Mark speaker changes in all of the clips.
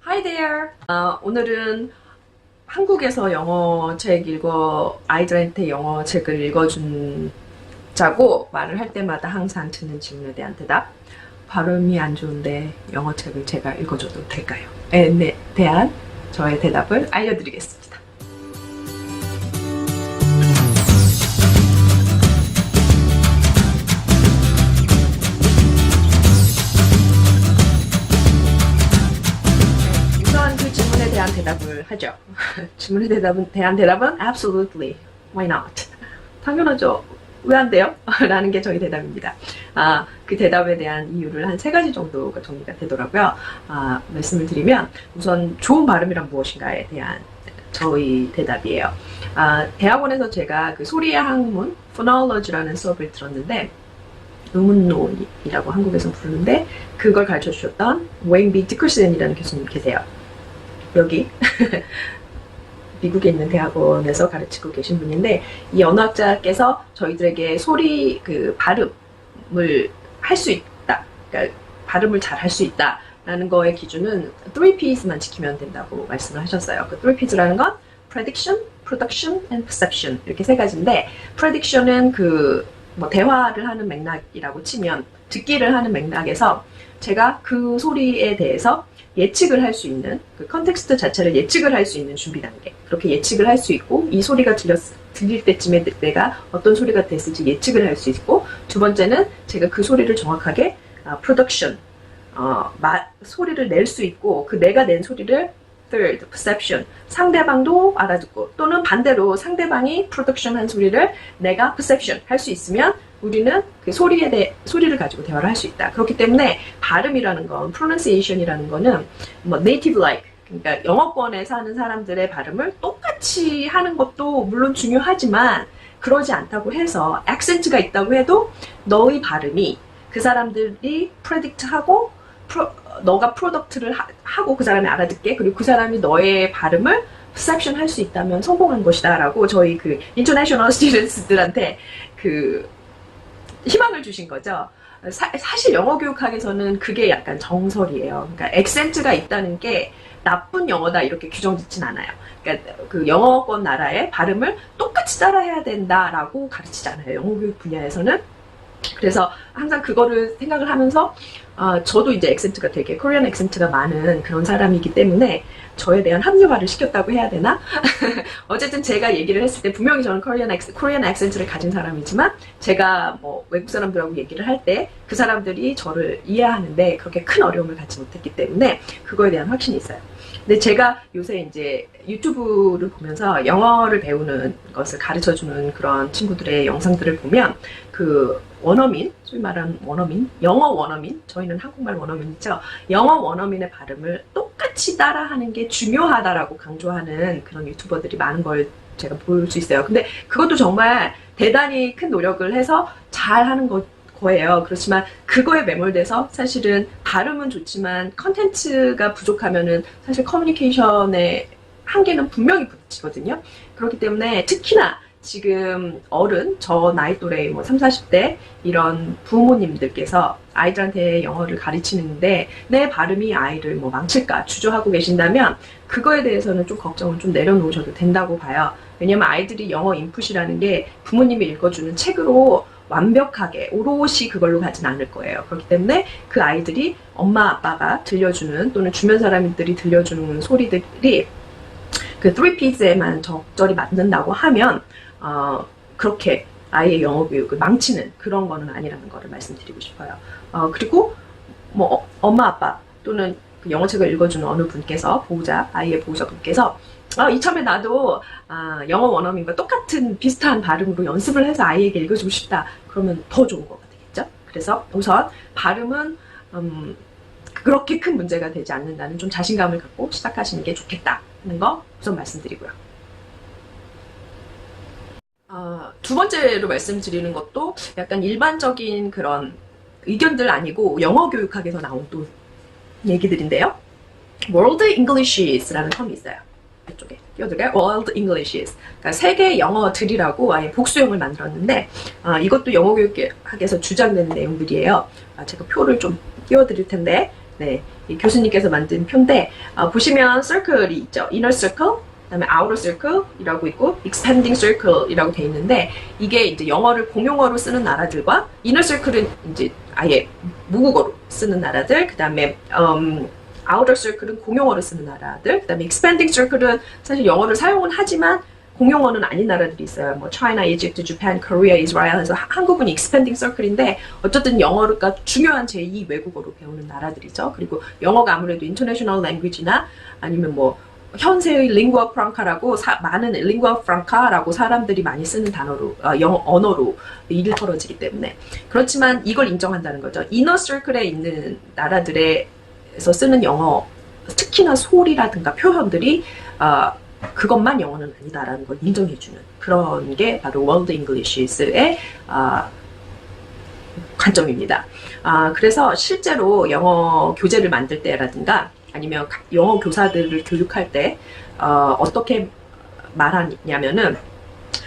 Speaker 1: Hi there. 오늘은 한국에서 영어 책 아이들한테 영어 책을 읽어준자고 말을 할 때마다 항상 듣는 질문에 대한 대답. 발음이 안 좋은데 영어 책을 제가 읽어줘도 될까요? 에 대한 저의 대답을 알려드리겠습니다. 대답을 하죠. 질문에 대한 대답은 absolutely, why not? 당연하죠. 왜 안 돼요? 라는 게 저희 대답입니다. 그 대답에 대한 이유를 한 3가지 정도가 정리가 되더라고요. 말씀을 드리면 우선 좋은 발음이란 무엇인가에 대한 저희 대답이에요. 대학원에서 제가 그 소리의 학문, phonology라는 수업을 들었는데 의문론이라고 한국에서 부르는데 그걸 가르쳐 주셨던 웨인 B. 디커슨이라는 교수님 계세요. 여기 미국에 있는 대학원에서 가르치고 계신 분인데 이 언어학자께서 저희들에게 소리 발음을 할 수 있다, 그러니까 발음을 잘 할 수 있다라는 거의 기준은 3Ps만 지키면 된다고 말씀을 하셨어요. 그 3Ps라는 건 prediction, production, and perception 이렇게 3가지인데 prediction은 대화를 하는 맥락이라고 치면 듣기를 하는 맥락에서 제가 그 소리에 대해서 예측을 할 수 있는 그 컨텍스트 자체를 예측을 할 수 있는 준비 단계, 그렇게 예측을 할 수 있고 이 소리가 들릴 때쯤에 내가 어떤 소리가 됐을지 예측을 할 수 있고, 두 번째는 제가 그 소리를 정확하게 production, 소리를 낼 수 있고 그 내가 낸 소리를 third, perception, 상대방도 알아듣고 또는 반대로 상대방이 production 한 소리를 내가 perception 할 수 있으면 우리는 그 소리를 가지고 대화를 할 수 있다. 그렇기 때문에 발음이라는 건, pronunciation이라는 거는 native like, 그러니까 영어권에 사는 사람들의 발음을 똑같이 하는 것도 물론 중요하지만 그러지 않다고 해서 accent가 있다고 해도 너의 발음이 그 사람들이 predict하고 너가 프로덕트를 하고 그 사람이 알아듣게, 그리고 그 사람이 너의 발음을 perception 할 수 있다면 성공한 것이다 라고 저희 그 international students들한테 희망을 주신 거죠. 사실 영어 교육학에서는 그게 약간 정설이에요. 그러니까 액센트가 있다는 게 나쁜 영어다 이렇게 규정짓진 않아요. 그러니까 그 영어권 나라의 발음을 똑같이 따라해야 된다라고 가르치지 않아요. 영어 교육 분야에서는. 그래서 항상 그거를 생각을 하면서 저도 이제 액센트가 되게 코리안 액센트가 많은 그런 사람이기 때문에 저에 대한 합리화를 시켰다고 해야 되나? 어쨌든 제가 얘기를 했을 때 분명히 저는 코리안 액센트를 가진 사람이지만 제가 외국 사람들하고 얘기를 할 때 그 사람들이 저를 이해하는데 그렇게 큰 어려움을 갖지 못했기 때문에 그거에 대한 확신이 있어요. 근데 제가 요새 이제 유튜브를 보면서 영어를 배우는 것을 가르쳐주는 그런 친구들의 영상들을 보면 원어민, 소위 말하는 원어민, 영어 원어민, 저희는 한국말 원어민이죠. 영어 원어민의 발음을 똑같이 따라하는 게 중요하다라고 강조하는 그런 유튜버들이 많은 걸 제가 볼 수 있어요. 근데 그것도 정말 대단히 큰 노력을 해서 잘 하는 거예요. 그렇지만 그거에 매몰돼서 사실은 발음은 좋지만 컨텐츠가 부족하면은 사실 커뮤니케이션의 한계는 분명히 부딪히거든요. 그렇기 때문에 특히나 지금 저 나이 또래 30, 40대 이런 부모님들께서 아이들한테 영어를 가르치는데 내 발음이 아이를 망칠까 주저하고 계신다면 그거에 대해서는 좀 걱정을 좀 내려놓으셔도 된다고 봐요. 왜냐면 아이들이 영어 인풋이라는 게 부모님이 읽어주는 책으로 완벽하게 오롯이 그걸로 가진 않을 거예요. 그렇기 때문에 그 아이들이 엄마 아빠가 들려주는 또는 주변 사람들이 들려주는 소리들이 그 3Ps에만 적절히 맞는다고 하면 그렇게 아이의 영어 교육을 망치는 그런 거는 아니라는 거를 말씀드리고 싶어요. 그리고 엄마 아빠 또는 그 영어책을 읽어주는 어느 분께서 아이의 보호자분께서 이참에 나도 영어 원어민과 똑같은 비슷한 발음으로 연습을 해서 아이에게 읽어주고 싶다. 그러면 더 좋은 거가 되겠죠. 그래서 우선 발음은 그렇게 큰 문제가 되지 않는다는 좀 자신감을 갖고 시작하시는 게 좋겠다는 거 우선 말씀드리고요. 두 번째로 말씀드리는 것도 약간 일반적인 그런 의견들 아니고 영어 교육학에서 나온 또 얘기들인데요. World Englishes라는 텀이 있어요. 이쪽에 띄워드릴까요? World Englishes. 그러니까 세계 영어들이라고 아예 복수형을 만들었는데 이것도 영어 교육학에서 주장되는 내용들이에요. 제가 표를 좀 띄워드릴 텐데 네, 이 교수님께서 만든 표인데 보시면 circle이 있죠. inner circle, 그다음에 outer circle이라고 있고 expanding circle이라고 돼 있는데 이게 이제 영어를 공용어로 쓰는 나라들과 inner circle은 이제 아예 모국어로 쓰는 나라들, 그다음에 outer circle은 공용어로 쓰는 나라들, 그다음에 expanding circle은 사실 영어를 사용은 하지만 공용어는 아닌 나라들이 있어요. 뭐 China, Egypt, Japan, Korea, Israel 해서 한국은 expanding circle인데 어쨌든 영어가 중요한 제2 외국어로 배우는 나라들이죠. 그리고 영어가 아무래도 international language나 아니면 뭐 현세의 lingua franca라고 많은 lingua franca라고 사람들이 많이 쓰는 단어로 영어 언어로 일컬어지기 때문에 그렇지만 이걸 인정한다는 거죠. inner circle에 있는 나라들에서 쓰는 영어 특히나 소리라든가 표현들이 그것만 영어는 아니다라는 걸 인정해주는 그런 게 바로 월드 잉글리시스의 관점입니다. 그래서 실제로 영어 교재를 만들 때라든가 아니면 영어 교사들을 교육할 때 어떻게 말하냐면은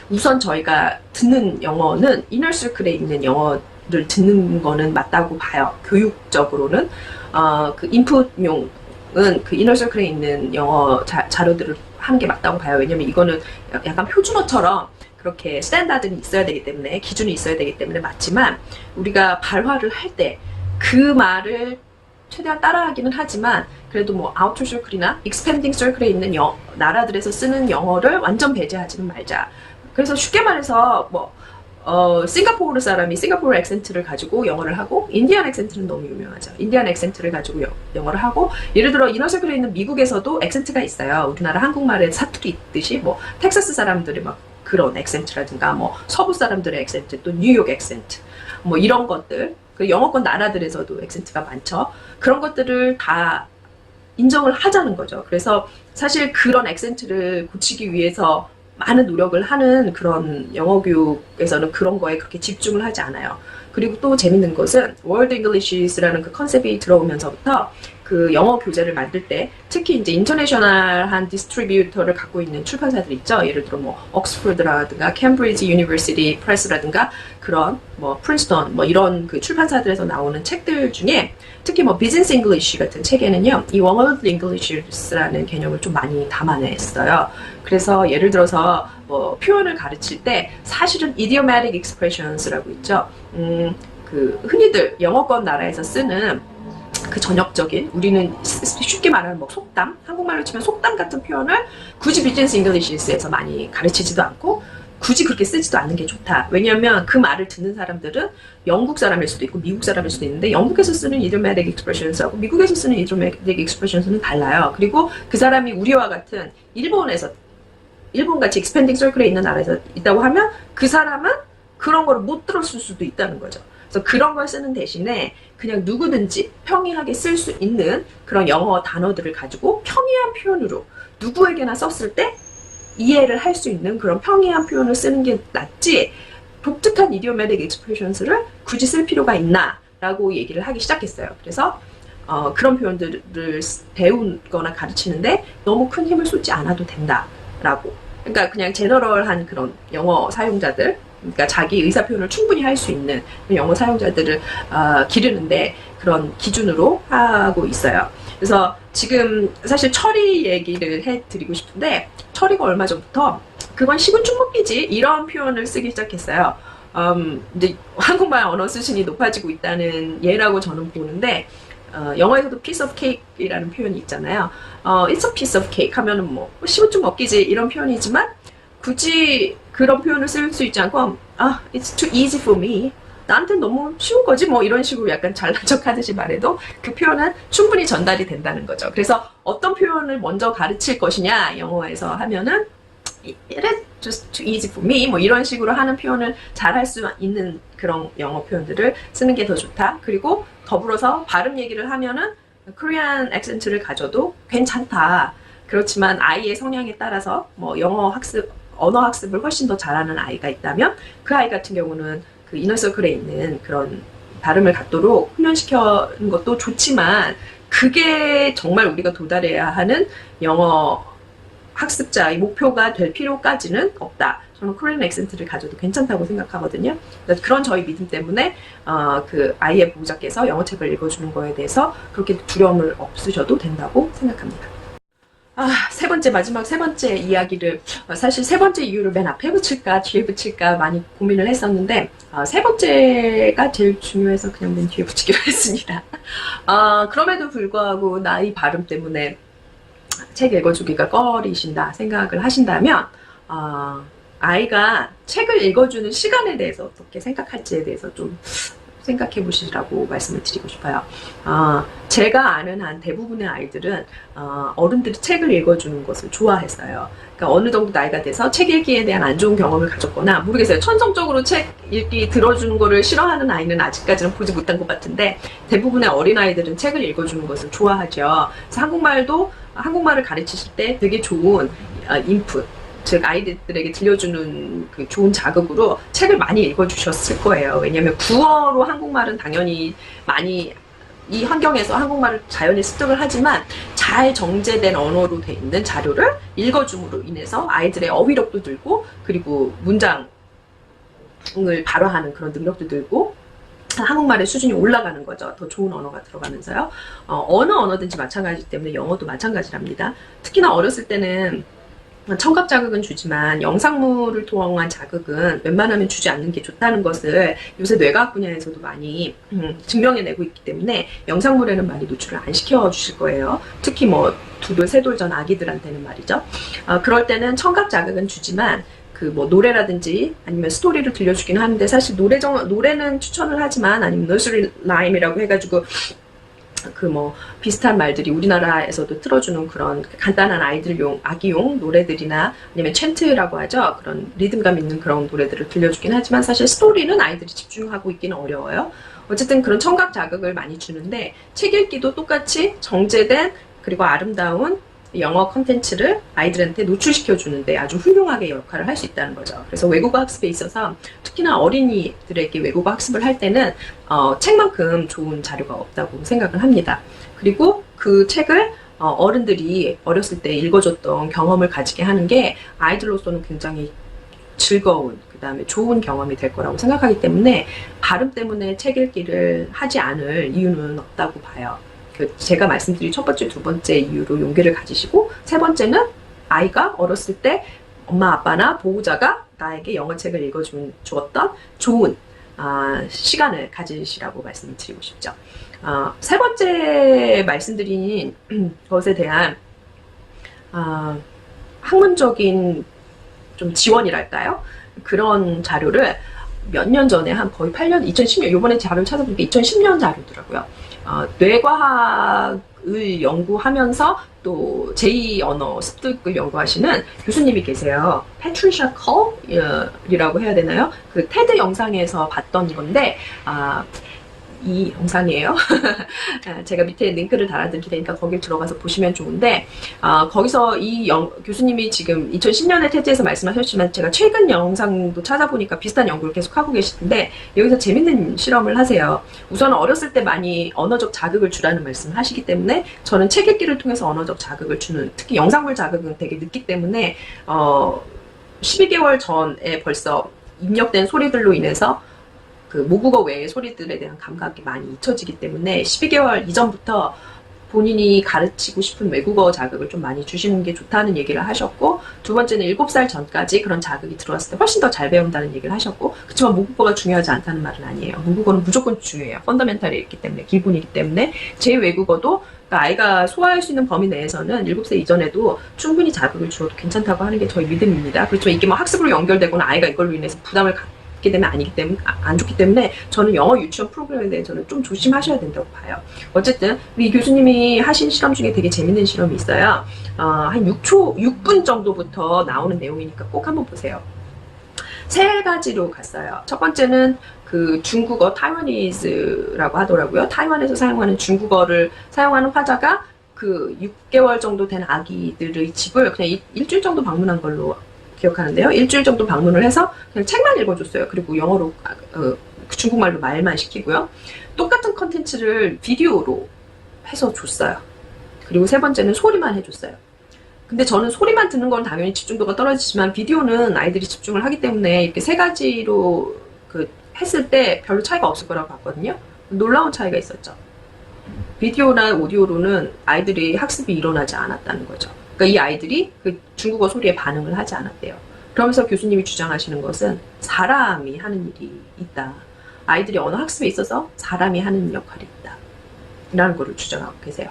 Speaker 1: 우선 저희가 듣는 영어는 이너 서클에 있는 영어를 듣는 거는 맞다고 봐요. 교육적으로는 그 인풋용은 그 이너 서클에 있는 영어 자료들을 하는 게 맞다고 봐요. 왜냐면 이거는 약간 표준어처럼 그렇게 스탠다드는 있어야 되기 때문에 기준이 있어야 되기 때문에 맞지만 우리가 발화를 할 때 그 말을 최대한 따라하기는 하지만 그래도 뭐 아우터 서클이나 익스펜딩 서클에 있는 나라들에서 쓰는 영어를 완전 배제하지는 말자. 그래서 쉽게 말해서 뭐 싱가포르 사람이 싱가포르 액센트를 가지고 영어를 하고 인디안 액센트는 너무 유명하죠. 인디안 액센트를 가지고 영어를 하고 예를 들어 이너서클에 있는 미국에서도 액센트가 있어요. 우리나라 한국말에 사투리 있듯이 뭐 텍사스 사람들이 막 그런 액센트라든가 뭐 서부 사람들의 액센트 또 뉴욕 액센트 뭐 이런 것들 그 영어권 나라들에서도 액센트가 많죠. 그런 것들을 다 인정을 하자는 거죠. 그래서 사실 그런 액센트를 고치기 위해서 많은 노력을 하는 그런 영어 교육에서는 그런 거에 그렇게 집중을 하지 않아요. 그리고 또 재밌는 것은 월드 잉글리시스라는 그 컨셉이 들어오면서부터 그 영어 교재를 만들 때 특히 이제 인터내셔널한 디스트리뷰터를 갖고 있는 출판사들 있죠. 예를 들어 뭐 옥스퍼드라든가 캠브리지 유니버시티 프레스라든가 그런 뭐 프린스턴 뭐 이런 그 출판사들에서 나오는 책들 중에 특히 뭐 비즈니스 잉글리시 같은 책에는요. 이 월드 잉글리시라는 개념을 좀 많이 담아냈어요. 그래서 예를 들어서 뭐 표현을 가르칠 때 사실은 idiomatic expressions라고 있죠. 그 흔히들 영어권 나라에서 쓰는 그 전역적인 우리는 쉽게 말하는 뭐 속담, 한국말로 치면 속담 같은 표현을 굳이 비즈니스 잉글리시에서 많이 가르치지도 않고 굳이 그렇게 쓰지도 않는 게 좋다. 왜냐하면 그 말을 듣는 사람들은 영국 사람일 수도 있고 미국 사람일 수도 있는데 영국에서 쓰는 idiomatic expressions하고 미국에서 쓰는 idiomatic expressions는 달라요. 그리고 그 사람이 우리와 같은 일본같이 expanding circle에 있는 나라에서 있다고 하면 그 사람은 그런 거를 못 들었을 수도 있다는 거죠. 그래서 그런 걸 쓰는 대신에 그냥 누구든지 평이하게 쓸 수 있는 그런 영어 단어들을 가지고 평이한 표현으로 누구에게나 썼을 때 이해를 할 수 있는 그런 평이한 표현을 쓰는 게 낫지 독특한 idiomatic expressions를 굳이 쓸 필요가 있나 라고 얘기를 하기 시작했어요. 그래서 그런 표현들을 배우거나 가르치는데 너무 큰 힘을 쏟지 않아도 된다라고. 그러니까 그냥 제너럴한 그런 영어 사용자들, 그러니까 자기 의사 표현을 충분히 할 수 있는 영어 사용자들을 기르는데 그런 기준으로 하고 있어요. 그래서 지금 사실 처리 얘기를 해드리고 싶은데 처리가 얼마 전부터 그건 식은 죽 먹기지 이런 표현을 쓰기 시작했어요. 이제 한국말 언어 수준이 높아지고 있다는 예라고 저는 보는데 영어에서도 piece of cake이라는 표현이 있잖아요. it's a piece of cake 하면은 뭐 식은 죽 먹기지 이런 표현이지만 굳이 그런 표현을 쓸 수 있지 않고 it's too easy for me. 나한테 너무 쉬운 거지 뭐 이런 식으로 약간 잘난 척 하듯이 말해도 그 표현은 충분히 전달이 된다는 거죠. 그래서 어떤 표현을 먼저 가르칠 것이냐 영어에서 하면은 it is just too easy for me 뭐 이런 식으로 하는 표현을 잘 할 수 있는 그런 영어 표현들을 쓰는 게 더 좋다. 그리고 더불어서 발음 얘기를 하면은 코리안 액센트를 가져도 괜찮다. 그렇지만 아이의 성향에 따라서 뭐 영어 학습, 언어 학습을 훨씬 더 잘하는 아이가 있다면 그 아이 같은 경우는 그 이너서클에 있는 그런 발음을 갖도록 훈련시키는 것도 좋지만 그게 정말 우리가 도달해야 하는 영어 학습자의 목표가 될 필요까지는 없다. 저는 코리안 액센트를 가져도 괜찮다고 생각하거든요. 그런 저희 믿음 때문에 그 아이의 보호자께서 영어책을 읽어주는 거에 대해서 그렇게 두려움을 없으셔도 된다고 생각합니다. 세 번째, 마지막 세 번째 이야기를, 사실 세 번째 이유를 맨 앞에 붙일까 뒤에 붙일까 많이 고민을 했었는데, 세 번째가 제일 중요해서 그냥 맨 뒤에 붙이기로 했습니다. 그럼에도 불구하고 나이 발음 때문에 책 읽어주기가 꺼리신다 생각을 하신다면, 아이가 책을 읽어주는 시간에 대해서 어떻게 생각할지에 대해서 좀 생각해 보시라고 말씀을 드리고 싶어요. 제가 아는 한 대부분의 아이들은 어른들이 책을 읽어주는 것을 좋아했어요. 그러니까 어느 정도 나이가 돼서 책 읽기에 대한 안 좋은 경험을 가졌거나, 모르겠어요. 천성적으로 책 읽기 들어주는 거를 싫어하는 아이는 아직까지는 보지 못한 것 같은데, 대부분의 어린아이들은 책을 읽어주는 것을 좋아하죠. 그래서 한국말을 가르치실 때 되게 좋은 인풋, 즉 아이들에게 들려주는 그 좋은 자극으로 책을 많이 읽어주셨을 거예요. 왜냐하면 국어로 한국말은 당연히 많이 이 환경에서 한국말을 자연히 습득을 하지만, 잘 정제된 언어로 돼 있는 자료를 읽어줌으로 인해서 아이들의 어휘력도 늘고, 그리고 문장을 발화하는 그런 능력도 늘고, 한국말의 수준이 올라가는 거죠. 더 좋은 언어가 들어가면서요. 어느 언어든지 마찬가지이기 때문에 영어도 마찬가지랍니다. 특히나 어렸을 때는 청각 자극은 주지만 영상물을 통한 자극은 웬만하면 주지 않는 게 좋다는 것을 요새 뇌과학 분야에서도 많이 증명해내고 있기 때문에 영상물에는 많이 노출을 안 시켜주실 거예요. 특히 뭐 2돌, 3돌 전 아기들한테는 말이죠. 그럴 때는 청각 자극은 주지만 그 뭐 노래라든지 아니면 스토리를 들려주긴 하는데, 사실 노래는 추천을 하지만, 아니면 너스리 라임이라고 해가지고 그 뭐 비슷한 말들이 우리나라에서도 틀어주는 그런 간단한 아기용 노래들이나 아니면 챈트라고 하죠. 그런 리듬감 있는 그런 노래들을 들려주긴 하지만, 사실 스토리는 아이들이 집중하고 있기는 어려워요. 어쨌든 그런 청각 자극을 많이 주는데, 책 읽기도 똑같이 정제된 그리고 아름다운 영어 컨텐츠를 아이들한테 노출시켜 주는데 아주 훌륭하게 역할을 할 수 있다는 거죠. 그래서 외국어 학습에 있어서 특히나 어린이들에게 외국어 학습을 할 때는 책만큼 좋은 자료가 없다고 생각을 합니다. 그리고 그 책을 어른들이 어렸을 때 읽어줬던 경험을 가지게 하는 게 아이들로서는 굉장히 즐거운, 그 다음에 좋은 경험이 될 거라고 생각하기 때문에 발음 때문에 책 읽기를 하지 않을 이유는 없다고 봐요. 제가 말씀드린 첫 번째, 두 번째 이유로 용기를 가지시고, 세 번째는 아이가 어렸을 때 엄마 아빠나 보호자가 나에게 영어책을 읽어주었던 좋은 시간을 가지시라고 말씀을 드리고 싶죠. 세 번째 말씀드린 것에 대한 학문적인 좀 지원이랄까요? 그런 자료를 몇 년 전에, 한 거의 8년, 2010년, 요번에 자료를 찾아보니까 2010년 자료더라고요. 뇌과학을 연구하면서 또 제2 언어 습득을 연구하시는 교수님이 계세요. 패트리샤 컬이라고 해야 되나요? 그 테드 영상에서 봤던 건데, 이 영상이에요. 제가 밑에 링크를 달아드릴 테니까 거길 들어가서 보시면 좋은데, 거기서 교수님이 지금 2010년에 테드에서 말씀하셨지만, 제가 최근 영상도 찾아보니까 비슷한 연구를 계속 하고 계시는데, 여기서 재밌는 실험을 하세요. 우선 어렸을 때 많이 언어적 자극을 주라는 말씀을 하시기 때문에, 저는 책 읽기를 통해서 언어적 자극을 주는, 특히 영상물 자극은 되게 늦기 때문에 12개월 전에 벌써 입력된 소리들로 인해서 그 모국어 외의 소리들에 대한 감각이 많이 잊혀지기 때문에 12개월 이전부터 본인이 가르치고 싶은 외국어 자극을 좀 많이 주시는 게 좋다는 얘기를 하셨고, 두 번째는 7살 전까지 그런 자극이 들어왔을 때 훨씬 더 잘 배운다는 얘기를 하셨고, 그렇지만 모국어가 중요하지 않다는 말은 아니에요. 모국어는 무조건 중요해요. 펀더멘탈이 있기 때문에, 기본이기 때문에. 제 외국어도 그러니까 아이가 소화할 수 있는 범위 내에서는 7세 이전에도 충분히 자극을 주어도 괜찮다고 하는 게 저희 믿음입니다. 그렇지만 이게 뭐 학습으로 연결되거나 아이가 이걸로 인해서 부담을 갖게 되면 안 좋기 때문에, 저는 영어 유치원 프로그램에 대해서는 좀 조심하셔야 된다고 봐요. 어쨌든 우리 교수님이 하신 실험 중에 되게 재밌는 실험이 있어요. 한 6분 정도부터 나오는 내용이니까 꼭 한번 보세요. 세 가지로 갔어요. 첫 번째는 그 중국어 타이와니즈라고 하더라고요. 타이완에서 사용하는 중국어를 사용하는 화자가 그 6개월 정도 된 아기들의 집을 그냥 일주일 정도 방문한 걸로 기억하는데요. 일주일 정도 방문을 해서 그냥 책만 읽어줬어요. 그리고 영어로 중국말로 말만 시키고요. 똑같은 컨텐츠를 비디오로 해서 줬어요. 그리고 세 번째는 소리만 해줬어요. 근데 저는 소리만 듣는 건 당연히 집중도가 떨어지지만 비디오는 아이들이 집중을 하기 때문에 이렇게 세 가지로 했을 때 별로 차이가 없을 거라고 봤거든요. 놀라운 차이가 있었죠. 비디오나 오디오로는 아이들이 학습이 일어나지 않았다는 거죠. 그러니까 이 아이들이 그 중국어 소리에 반응을 하지 않았대요. 그러면서 교수님이 주장하시는 것은 사람이 하는 일이 있다. 아이들이 언어 학습에 있어서 사람이 하는 역할이 있다. 라는 거를 주장하고 계세요.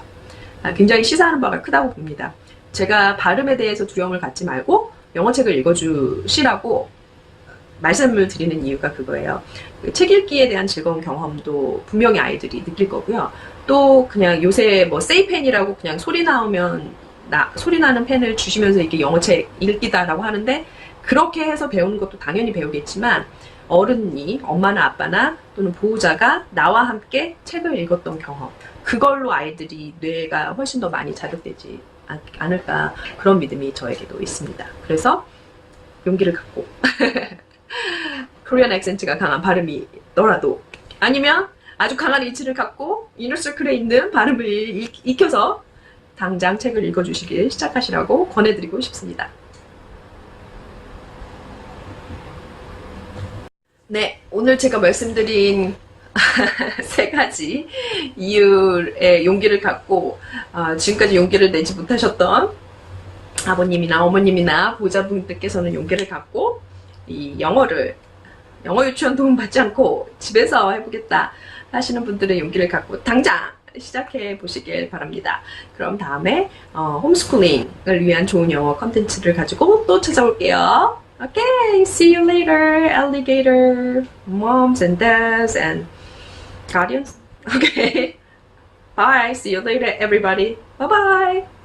Speaker 1: 굉장히 시사하는 바가 크다고 봅니다. 제가 발음에 대해서 두려움을 갖지 말고 영어책을 읽어주시라고 말씀을 드리는 이유가 그거예요. 책 읽기에 대한 즐거운 경험도 분명히 아이들이 느낄 거고요. 또 그냥 요새 뭐 세이펜이라고 그냥 소리 나는 펜을 주시면서 이렇게 영어책 읽기다라고 하는데 그렇게 해서 배우는 것도 당연히 배우겠지만 어른이 엄마나 아빠나 또는 보호자가 나와 함께 책을 읽었던 경험 그걸로 아이들이 뇌가 훨씬 더 많이 자극되지 않을까 그런 믿음이 저에게도 있습니다. 그래서 용기를 갖고 코리안 액센트가 강한 발음이더라도 아니면 아주 강한 이치를 갖고 이너서클에 있는 발음을 익혀서 당장 책을 읽어주시길 시작하시라고 권해드리고 싶습니다. 네, 오늘 제가 말씀드린 세 가지 이유의 용기를 갖고 지금까지 용기를 내지 못하셨던 아버님이나 어머님이나 보호자분들께서는 용기를 갖고 이 영어 유치원 도움 받지 않고 집에서 해보겠다 하시는 분들은 용기를 갖고 당장 시작해 보시길 바랍니다. 그럼 다음에 홈스쿨링을 위한 좋은 영어 컨텐츠를 가지고 또 찾아올게요. Okay, see you later, alligator, moms and dads and guardians. Okay, bye, see you later everybody. Bye bye.